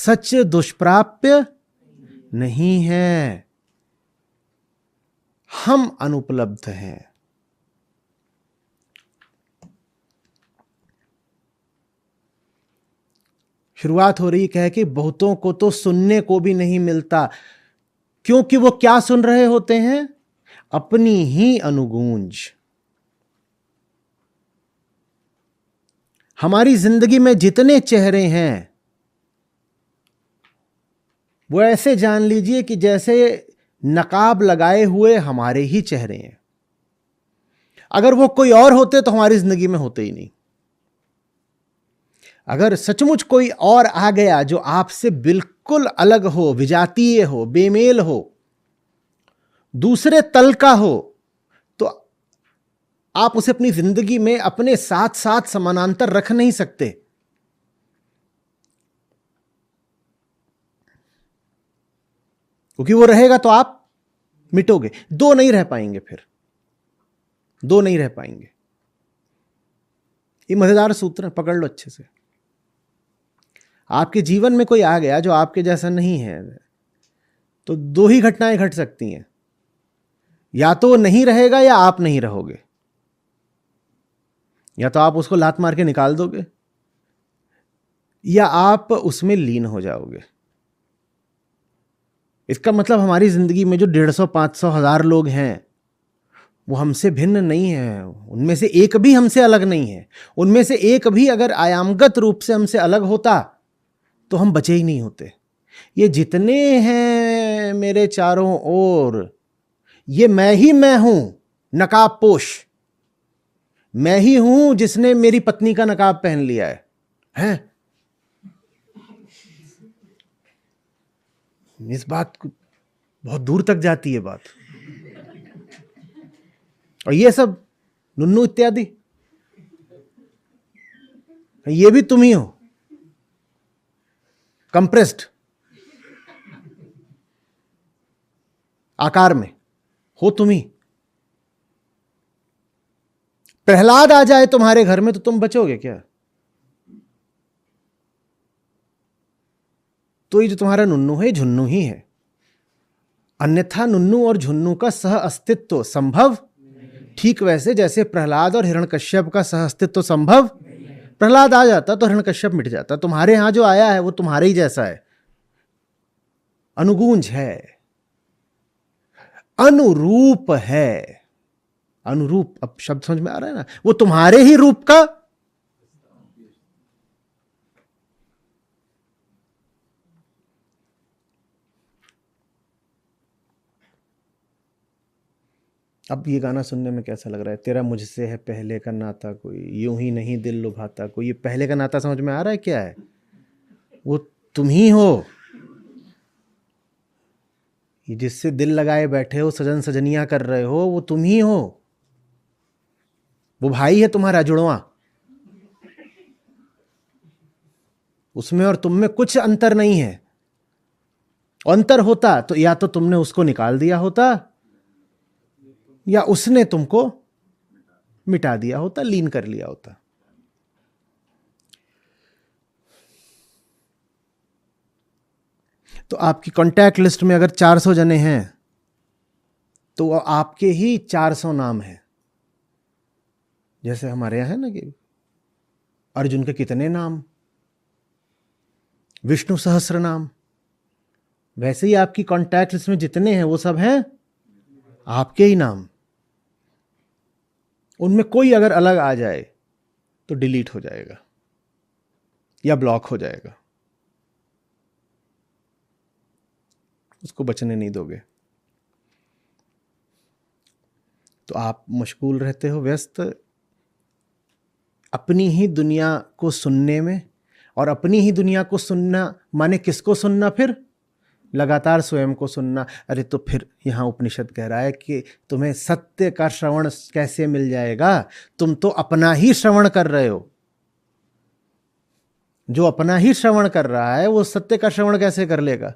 सच दुष्प्राप्य नहीं है, हम अनुपलब्ध हैं। शुरुआत हो रही कह कि बहुतों को तो सुनने को भी नहीं मिलता, क्योंकि वो क्या सुन रहे होते हैं? अपनी ही अनुगूंज। हमारी जिंदगी में जितने चेहरे हैं वो ऐसे जान लीजिए कि जैसे नकाब लगाए हुए हमारे ही चेहरे हैं। अगर वो कोई और होते तो हमारी जिंदगी में होते ही नहीं। अगर सचमुच कोई और आ गया जो आपसे बिल्कुल अलग हो, विजातीय हो, बेमेल हो, दूसरे तल का हो, तो आप उसे अपनी जिंदगी में अपने साथ साथ समानांतर रख नहीं सकते। क्योंकि वो रहेगा तो आप मिटोगे, दो नहीं रह पाएंगे, फिर दो नहीं रह पाएंगे। ये मजेदार सूत्र है, पकड़ लो अच्छे से। आपके जीवन में कोई आ गया जो आपके जैसा नहीं है, तो दो ही घटनाएं घट सकती हैं, या तो वो नहीं रहेगा या आप नहीं रहोगे। या तो आप उसको लात मार के निकाल दोगे, या आप उसमें लीन हो जाओगे। इसका मतलब हमारी जिंदगी में जो 150, 500, 1000 लोग हैं वो हमसे भिन्न नहीं है। उनमें से एक भी हमसे अलग नहीं है। उनमें से एक भी अगर आयामगत रूप से हमसे अलग होता तो हम बचे ही नहीं होते। ये जितने हैं मेरे चारों ओर, ये मैं ही मैं हूं, नकाब पोश। मैं ही हूं जिसने मेरी पत्नी का नकाब पहन लिया है, हैं? इस बात को बहुत दूर तक जाती है बात। और ये सब नुन्नू इत्यादि, ये भी तुम ही हो, कंप्रेस्ड आकार में हो तुम ही। प्रहलाद आ जाए तुम्हारे घर में तो तुम बचोगे क्या? तो ये जो तुम्हारा नुन्नू है, झुन्नू ही है। अन्यथा नुन्नू और झुन्नू का सह अस्तित्व संभव, ठीक वैसे जैसे प्रहलाद और हिरण्यकश्यप का सह अस्तित्व संभव। प्रहलाद आ जाता तो हिरण्यकश्यप मिट जाता। तुम्हारे यहां जो आया है वो तुम्हारे ही जैसा है, अनुगूंज है, अनुरूप है। अनुरूप, अब शब्द समझ में आ रहा है ना? वो तुम्हारे ही रूप का। अब ये गाना सुनने में कैसा लग रहा है? तेरा मुझसे है पहले का नाता कोई, यूं ही नहीं दिल लुभाता कोई। ये पहले का नाता समझ में आ रहा है क्या है? वो तुम ही हो। ये जिससे दिल लगाए बैठे हो, सजन सजनियां कर रहे हो, वो तुम ही हो। वो भाई है तुम्हारा जुड़वा। उसमें और तुम में कुछ अंतर नहीं है। अंतर होता तो या तो तुमने उसको निकाल दिया होता या उसने तुमको मिटा दिया होता, लीन कर लिया होता। तो आपकी कांटेक्ट लिस्ट में अगर 400 जने हैं तो वो आपके ही 400 नाम हैं। जैसे हमारे यहां है ना कि अर्जुन के कितने नाम, विष्णु सहस्त्र नाम, वैसे ही आपकी कांटेक्ट लिस्ट में जितने हैं वो सब हैं आपके ही नाम। उनमें कोई अगर अलग आ जाए तो डिलीट हो जाएगा या ब्लॉक हो जाएगा, उसको बचने नहीं दोगे। तो आप मशगूल रहते हो, व्यस्त अपनी ही दुनिया को सुनने में। और अपनी ही दुनिया को सुनना माने किसको सुनना? फिर लगातार स्वयं को सुनना। अरे तो फिर यहां उपनिषद कह रहा है कि तुम्हें सत्य का श्रवण कैसे मिल जाएगा? तुम तो अपना ही श्रवण कर रहे हो। जो अपना ही श्रवण कर रहा है वो सत्य का श्रवण कैसे कर लेगा?